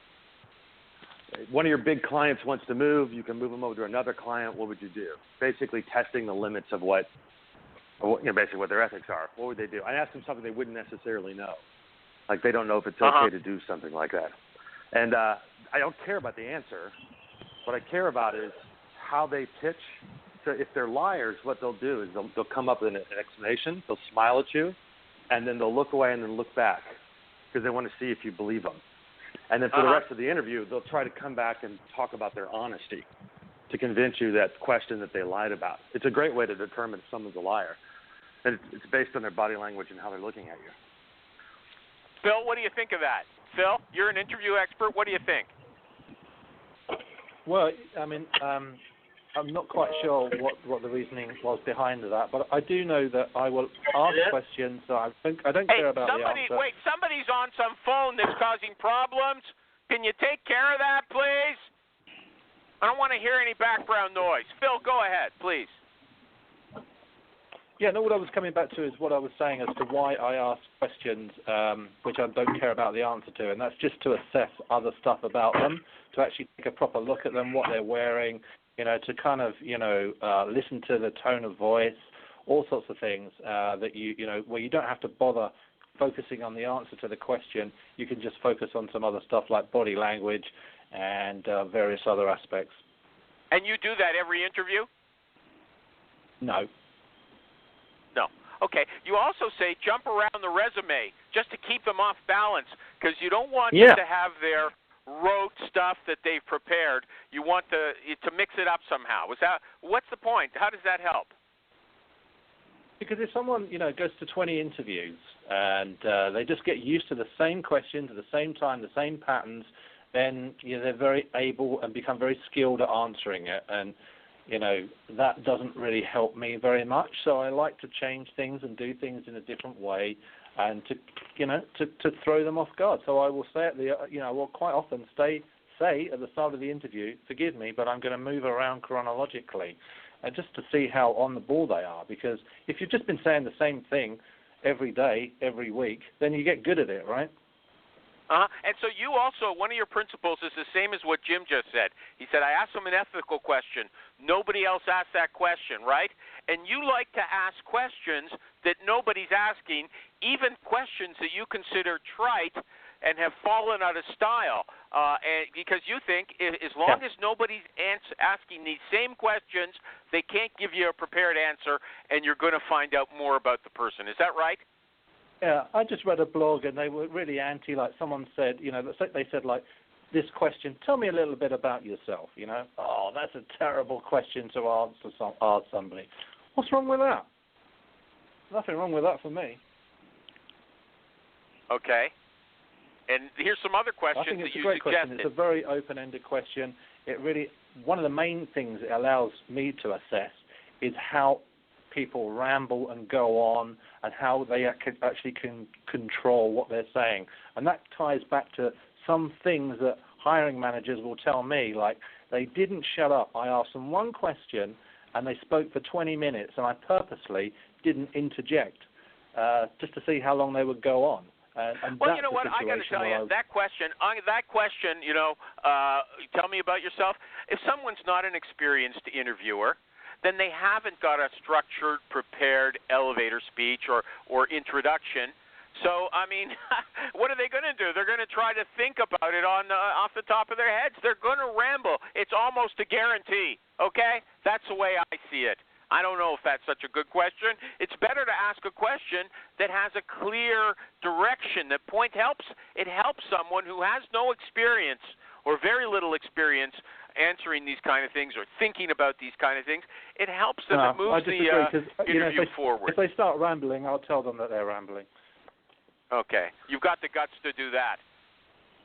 One of your big clients wants to move. You can move them over to another client. What would you do? Basically testing the limits of basically what their ethics are. What would they do? I asked them something they wouldn't necessarily know. Like they don't know if it's okay to do something like that. And I don't care about the answer. What I care about is how they pitch. So if they're liars, what they'll do is they'll come up with an explanation. They'll smile at you, and then they'll look away and then look back because they want to see if you believe them. And then for the rest of the interview, they'll try to come back and talk about their honesty to convince you that question that they lied about. It's a great way to determine if someone's a liar. And it's based on their body language and how they're looking at you. Phil, what do you think of that? Phil, you're an interview expert. What do you think? Well, I mean, I'm not quite sure what the reasoning was behind that, but I do know that I will ask questions that I don't care about the answer. Wait, somebody's on some phone that's causing problems. Can you take care of that, please? I don't want to hear any background noise. Phil, go ahead, please. Yeah, no, what I was coming back to is what I was saying as to why I ask questions which I don't care about the answer to, and that's just to assess other stuff about them, to actually take a proper look at them, what they're wearing, to kind of, listen to the tone of voice, all sorts of things that where you don't have to bother focusing on the answer to the question. You can just focus on some other stuff like body language and various other aspects. And you do that every interview? No. No. Okay. You also say jump around the resume just to keep them off balance because you don't want them to have their rote stuff that they've prepared. You want to mix it up somehow. What's the point? How does that help? Because if someone goes to 20 interviews and they just get used to the same questions at the same time, the same patterns, then they're very able and become very skilled at answering it. And that doesn't really help me very much. So I like to change things and do things in a different way, and to throw them off guard. So I will say I will quite often say at the start of the interview, forgive me, but I'm going to move around chronologically, just to see how on the ball they are. Because if you've just been saying the same thing every day, every week, then you get good at it, right? And so you also, one of your principles is the same as what Jim just said. He said, I asked him an ethical question. Nobody else asked that question, right? And you like to ask questions that nobody's asking, even questions that you consider trite and have fallen out of style, and because you think as long as nobody's asking these same questions, they can't give you a prepared answer, and you're going to find out more about the person. Is that right? Yeah, I just read a blog, and they were really anti, like someone said, they said, like, this question, tell me a little bit about yourself, Oh, that's a terrible question to ask somebody. What's wrong with that? Nothing wrong with that for me. Okay. And here's some other questions I think it's that a you great suggested. question. It's a very open-ended question. One of the main things it allows me to assess is how people ramble and go on and how they actually can control what they're saying. And that ties back to some things that hiring managers will tell me, like they didn't shut up. I asked them one question and they spoke for 20 minutes and I purposely didn't interject just to see how long they would go on. Well, you know what? I got to tell you, that question, tell me about yourself. If someone's not an experienced interviewer, then they haven't got a structured, prepared elevator speech or introduction. So, I mean, what are they going to do? They're going to try to think about it off the top of their heads. They're going to ramble. It's almost a guarantee, okay? That's the way I see it. I don't know if that's such a good question. It's better to ask a question that has a clear direction. It helps someone who has no experience or very little experience answering these kind of things or thinking about these kind of things. It helps them. It moves the interview forward. If they start rambling, I'll tell them that they're rambling. Okay. You've got the guts to do that.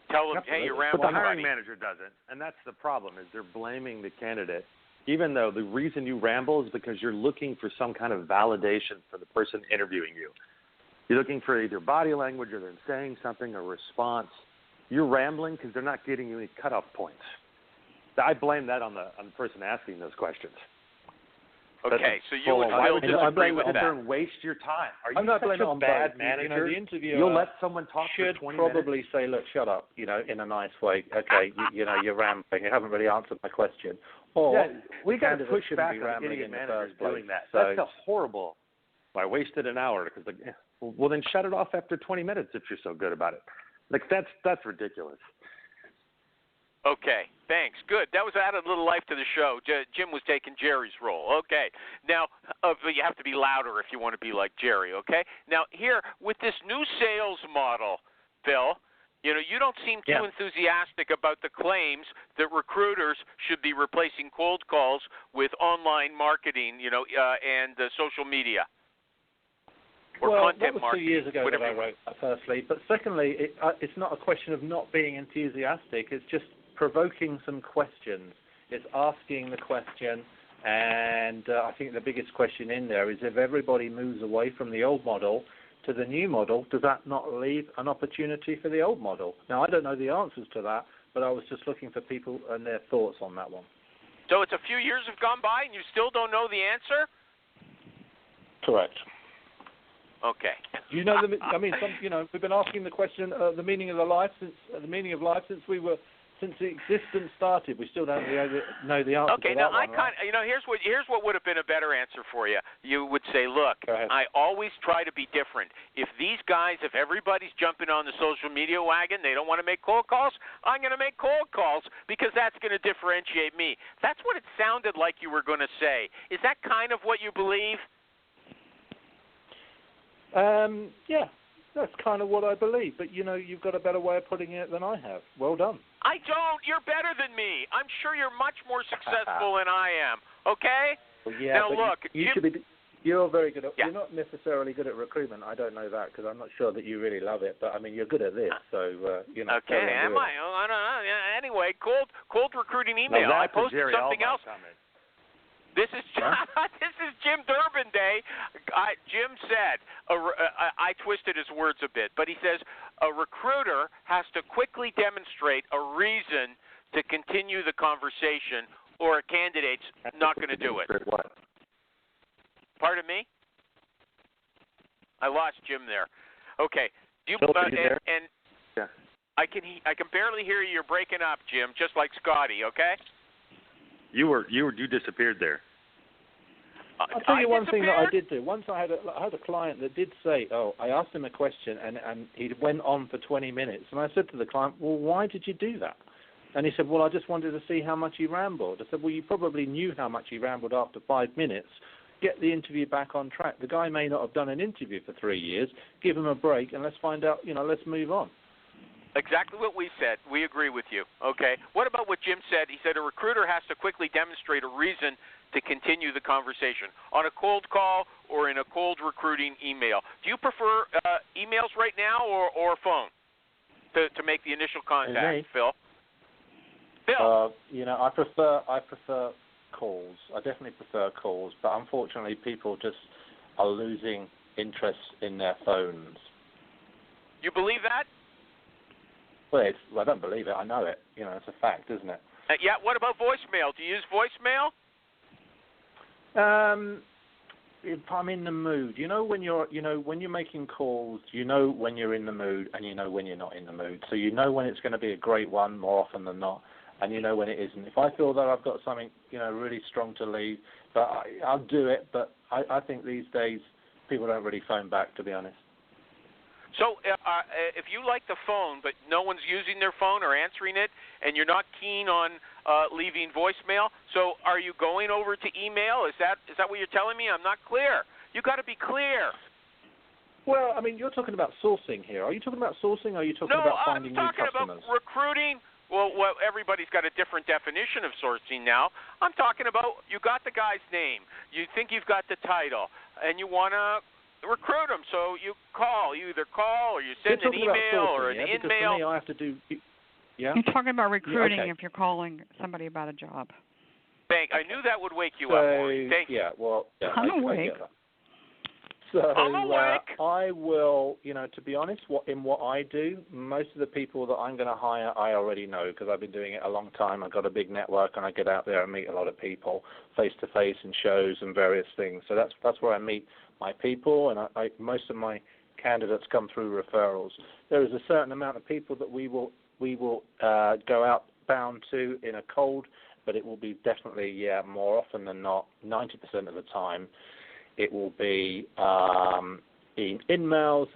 Tell them, hey, you're rambling. But the hiring manager doesn't, and that's the problem, is they're blaming the candidate, even though the reason you ramble is because you're looking for some kind of validation for the person interviewing you. You're looking for either body language or they're saying something, a response. You're rambling because they're not getting you any cutoff points. I blame that on the person asking those questions. Okay, so you would still disagree with that. And waste your time. Are you I'm not blaming such a on bad both. manager? The interviewer You'll let someone talk for should 20 probably minutes? say, look, shut up, in a nice way. Okay, you're rambling. You haven't really answered my question. Or we got to push back be on idiot in the managers first place. doing that. So, that's a horrible. I wasted an hour because, well, then shut it off after 20 minutes if you're so good about it. Like that's ridiculous. Okay, thanks. Good. That added a little life to the show. Jim was taking Jerry's role. Okay. Now, you have to be louder if you want to be like Jerry, okay? Now, here, with this new sales model, Phil, you don't seem too enthusiastic about the claims that recruiters should be replacing cold calls with online marketing, and social media. Or content that was marketing, 2 years ago that I whatever. wrote that, firstly. But secondly, it's not a question of not being enthusiastic. It's just provoking some questions. It's asking the question, and I think the biggest question in there is if everybody moves away from the old model to the new model, does that not leave an opportunity for the old model? Now, I don't know the answers to that, but I was just looking for people and their thoughts on that one. So it's a few years have gone by and you still don't know the answer? Correct. Okay. Do you know we've been asking the question, the meaning of life since the existence started. We still don't really know the answer. Okay, to now that one, here's what would have been a better answer for you. You would say, look, I always try to be different. If everybody's jumping on the social media wagon, they don't want to make cold calls, I'm going to make cold calls because that's going to differentiate me. That's what it sounded like you were going to say. Is that kind of what you believe? Yeah, that's kind of what I believe. But, you've got a better way of putting it than I have. Well done. I don't. You're better than me. I'm sure you're much more successful than I am. Okay? Well, yeah, now, look. You're very good at You're not necessarily good at recruitment. I don't know that because I'm not sure that you really love it. But, you're good at this. So, Okay, am I? I don't know. Anyway, cold recruiting email. I posted something else. This is Jim Durbin Day. Jim said, I twisted his words a bit, but he says a recruiter has to quickly demonstrate a reason to continue the conversation or a candidate's not going to do it. What? Pardon me? I lost Jim there. Okay. Do you, Philip, are you there? And Yeah. I can barely hear you. You're breaking up, Jim, just like Scotty. Okay. You disappeared there. I'll tell you one thing that I did do. Once I had a client that did say, I asked him a question and he went on for 20 minutes. And I said to the client, well, why did you do that? And he said, well, I just wanted to see how much he rambled. I said, well, you probably knew how much he rambled after 5 minutes. Get the interview back on track. The guy may not have done an interview for 3 years. Give him a break and let's find out, let's move on. Exactly what we said. We agree with you. Okay. What about what Jim said? He said a recruiter has to quickly demonstrate a reason to continue the conversation on a cold call or in a cold recruiting email. Do you prefer emails right now or phone to make the initial contact, Phil? Phil. I prefer calls. I definitely prefer calls, but unfortunately people just are losing interest in their phones. You believe that? Well, I don't believe it. I know it. It's a fact, isn't it? Yeah. What about voicemail? Do you use voicemail? If I'm in the mood, when you're making calls, when you're in the mood and when you're not in the mood. So when it's going to be a great one more often than not, and when it isn't. If I feel that I've got something, really strong to leave, but I'll do it. But I think these days people don't really phone back, to be honest. So if you like the phone, but no one's using their phone or answering it, and you're not keen on leaving voicemail, so are you going over to email? Is that what you're telling me? I'm not clear. You got to be clear. Well, I mean, you're talking about sourcing here. Are you talking about sourcing, or are you talking about finding new customers? No, I'm talking about recruiting. Well, everybody's got a different definition of sourcing now. I'm talking about you got the guy's name. You think you've got the title, and you want to recruit them, so you either call or you send an email or an in-mail. Because for me, I have to do. Yeah. You're talking about recruiting if you're calling somebody about a job. I knew that would wake you up, Maureen. Thank you. Yeah, well, I'm awake. So I'm awake. I will, to be honest, what I do, most of the people that I'm going to hire, I already know because I've been doing it a long time. I've got a big network, and I get out there and meet a lot of people face to face in shows and various things. So that's where I meet my people, and most of my candidates come through referrals. There is a certain amount of people that we will go outbound to in a cold, but it will be definitely more often than not, 90% of the time, it will be emails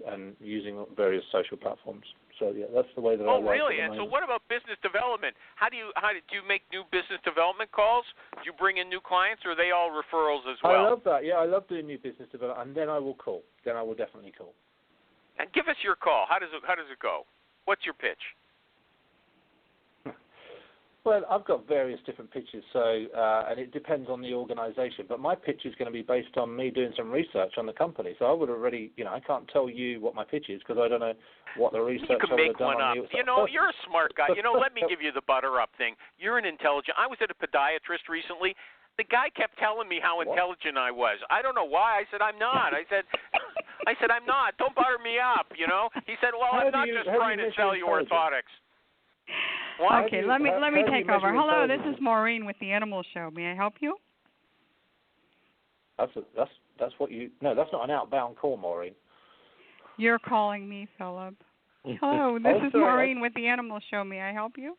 and using various social platforms. So that's the way that I work. Oh, really? And so, what about business development? How do you make new business development calls? Do you bring in new clients, or are they all referrals as well? I love that. Yeah, I love doing new business development, and then I will call. Then I will definitely call. And give us your call. How does it go? What's your pitch? Well, I've got various different pitches, so and it depends on the organisation. But my pitch is going to be based on me doing some research on the company. So I would already, I can't tell you what my pitch is because I don't know what the research you can make one up. You. You're a smart guy. Let me give you the butter up thing. You're an intelligent. I was at a podiatrist recently. The guy kept telling me how intelligent I was. I don't know why. I said I'm not. I said I'm not. Don't butter me up. He said, well, I'm not just trying to sell you orthotics. What? Okay, let me take over. Hello, this is Maureen with the Animal Show. May I help you? That's what you. No, that's not an outbound call, Maureen. You're calling me, Philip. Hello, this is Maureen with the Animal Show. May I help you?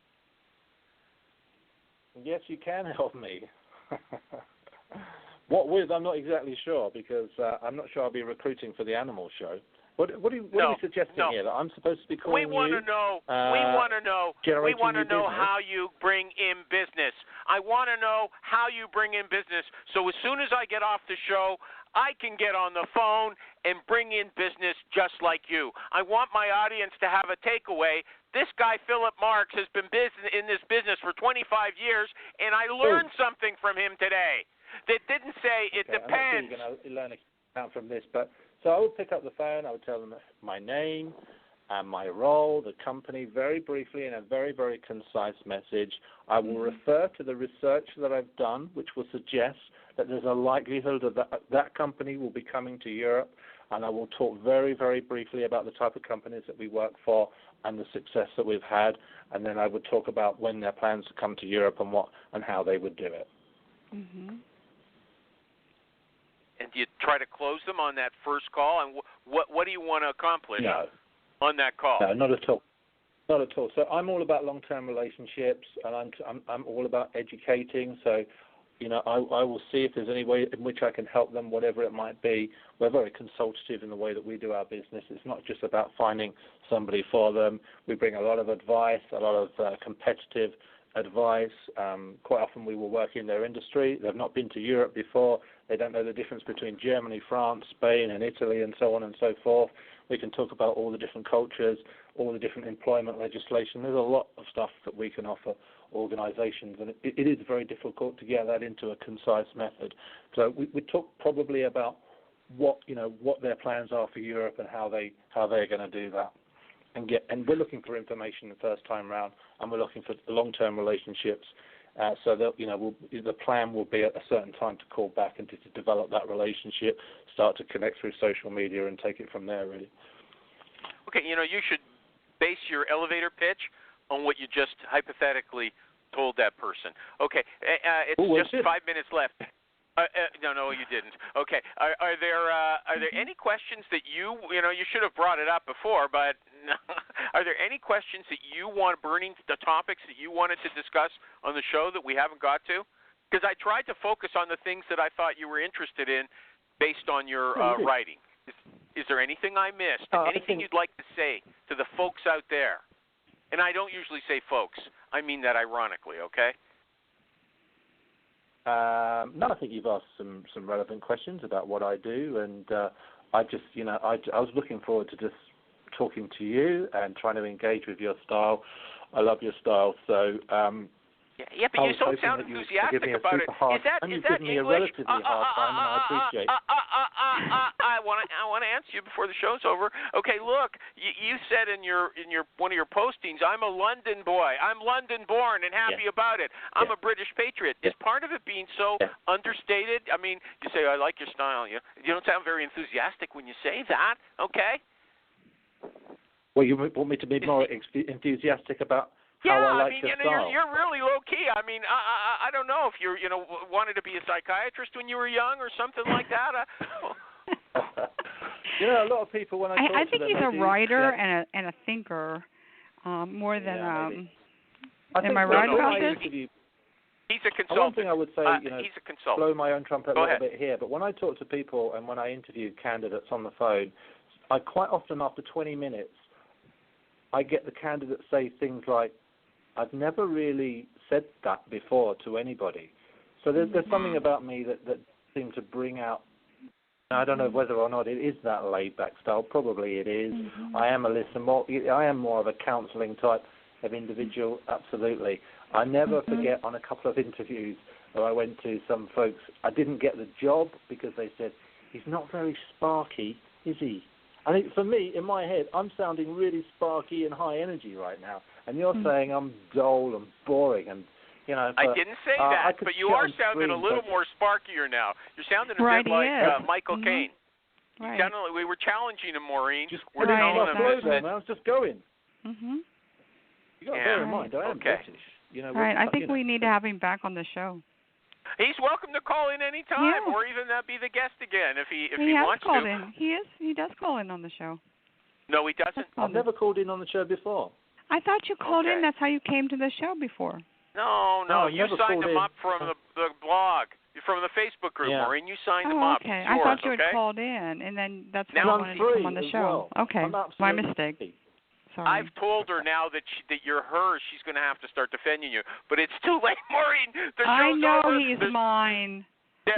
Yes, you can help me. What with? I'm not exactly sure because I'm not sure I'll be recruiting for the Animal Show. What are you suggesting here? That I'm supposed to be calling you? We want to know how you bring in business. I want to know how you bring in business. So as soon as I get off the show, I can get on the phone and bring in business just like you. I want my audience to have a takeaway. This guy, Philip Marks, has been in this business for 25 years, and I learned something from him today that didn't say it depends. I'm not sure you're going to learn a amount from this, but so I would pick up the phone. I would tell them my name and my role, the company, very briefly in a very, very concise message. I will refer to the research that I've done, which will suggest that there's a likelihood that company will be coming to Europe, and I will talk very, very briefly about the type of companies that we work for and the success that we've had, and then I would talk about when their plans to come to Europe and how they would do it. Mm-hmm. And do you try to close them on that first call? And what do you want to accomplish on that call? No, not at all. Not at all. So I'm all about long-term relationships, and I'm all about educating. So, I will see if there's any way in which I can help them, whatever it might be. We're very consultative in the way that we do our business. It's not just about finding somebody for them. We bring a lot of advice, a lot of competitive advice. Quite often we will work in their industry. They've not been to Europe before. They don't know the difference between Germany, France, Spain, and Italy, and so on and so forth. We can talk about all the different cultures, all the different employment legislation. There's a lot of stuff that we can offer organizations, and it is very difficult to get that into a concise method. So we talk probably about what their plans are for Europe and how they're going to do that. And we're looking for information the first time round, and we're looking for long-term relationships. So that the plan will be at a certain time to call back and to develop that relationship, start to connect through social media, and take it from there. Really. Okay, you should base your elevator pitch on what you just hypothetically told that person. Okay, it's just 5 minutes left. No, you didn't. Okay, are there any questions that you should have brought it up before, but are there any questions that you want, the topics that you wanted to discuss on the show that we haven't got to? Because I tried to focus on the things that I thought you were interested in based on your writing. Is there anything I missed? Anything you'd like to say to the folks out there? And I don't usually say folks. I mean that ironically, okay? No, I think you've asked some relevant questions about what I do, and I just, I was looking forward to just talking to you and trying to engage with your style. I love your style, so. Yeah, but you don't sound enthusiastic about it. Is that me English? A relatively hard time, and I appreciate. I want to answer you before the show's over. Okay, look, you said in your one of your postings, I'm a London boy. I'm London born and happy about it. I'm a British patriot. Is part of it being so understated? I mean, you say I like your style. You don't sound very enthusiastic when you say that. Okay. Well, you want me to be more enthusiastic about. You're really low key. I mean, I don't know if you wanted to be a psychiatrist when you were young or something like that. A lot of people when I think he's a writer and a thinker more than. Am I right about this? He's a consultant. One thing I would say, he's a consultant. Blow my own trumpet a little bit here, but when I talk to people and when I interview candidates on the phone, I quite often after 20 minutes, I get the candidates say things like, I've never really said that before to anybody. So there's something about me that seems to bring out, I don't know whether or not it is that laid-back style. Probably it is. I am I am more of a counselling type of individual, absolutely. I never forget on a couple of interviews where I went to some folks, I didn't get the job because they said, he's not very sparky, is he? I think for me, in my head, I'm sounding really sparky and high energy right now. And you're saying I'm dull and boring. And I didn't say that, but you are sounding a little more sparkier now. You're sounding a bit like Michael Caine. Right. We were challenging him, Maureen. We're telling him I was just going. You got to bear in mind, I am British. Right. I think we need to have him back on the show. He's welcome to call in any time, or even be the guest again if he wants to. He has called in. He does call in on the show. No, he doesn't. I've never called in on the show before. I thought you called in. That's how you came to the show before. No, you signed him up from the blog, from the Facebook group, Maureen. You signed him up. Okay. I thought you had called in, and then that's why I wanted to come on the show. Well. Okay, my mistake. Sorry. I've told her now that you're hers. She's going to have to start defending you. But it's too late, Maureen. The show's I know over. He's mine.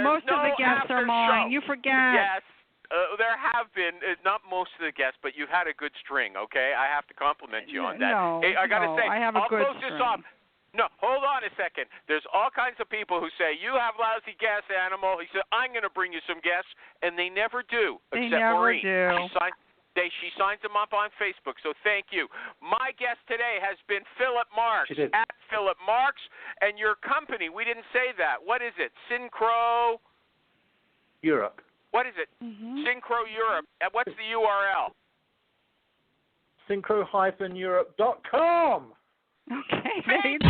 Most of the guests are mine. You forget. Yes. There have been, not most of the guests, but you've had a good string, okay? I have to compliment you on that. No, hey, I got to say, I have a good close string. this off. No, hold on a second. There's all kinds of people who say, you have lousy guests, Animal. He said, I'm going to bring you some guests, and they never do, except Maureen. She signs them up on Facebook, so thank you. My guest today has been Philip Marks, at Philip Marks, and your company, we didn't say that. What is it? Synchro? Europe. What is it? Synchro Europe. What's the URL? Synchro-Europe.com. Okay, there you go.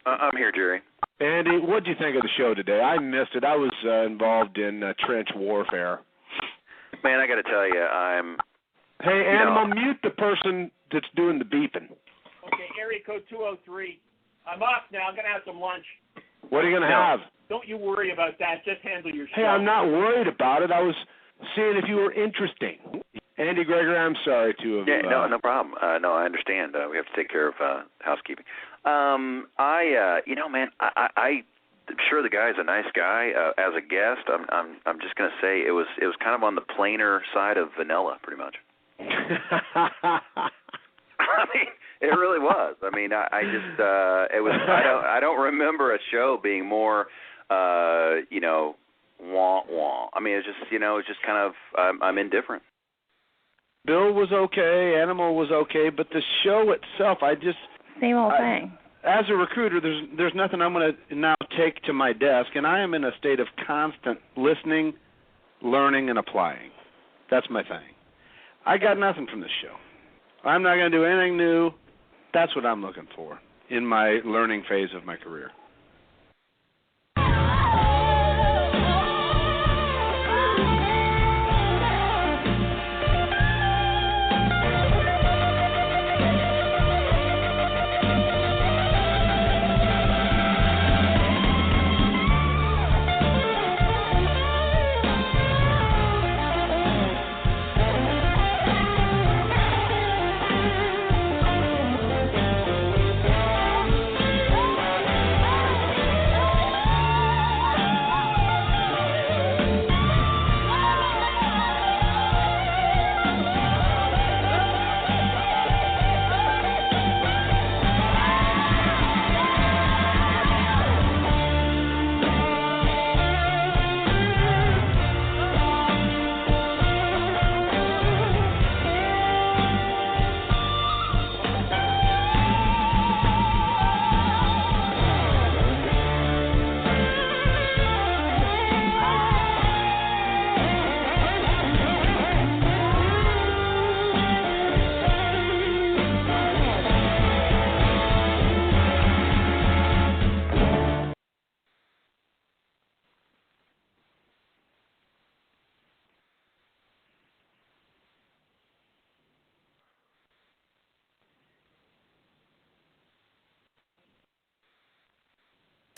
I'm here, Jerry. Andy, what did you think of the show today? I missed it. I was involved in trench warfare. Man, I got to tell you, I'm... Hey, Animal, mute the person that's doing the beeping. Okay, area code 203. I'm off now. I'm going to have some lunch. What are you going to have? Don't you worry about that. Just handle your show. Hey, I'm not worried about it. I was seeing if you were interesting. Andy Gregory, I'm sorry to have... Yeah, no problem. No, I understand. We have to take care of housekeeping. I'm sure the guy's a nice guy. As a guest, I'm just going to say it was kind of on the plainer side of vanilla, pretty much. I mean, it really was. I mean, I just it was. I don't remember a show being more, wah wah. I mean, it's just it's just kind of I'm indifferent. Bill was okay, Animal was okay, but the show itself, same old thing. As a recruiter, there's nothing I'm going to now take to my desk, and I am in a state of constant listening, learning, and applying. That's my thing. I got nothing from this show. I'm not going to do anything new. That's what I'm looking for in my learning phase of my career.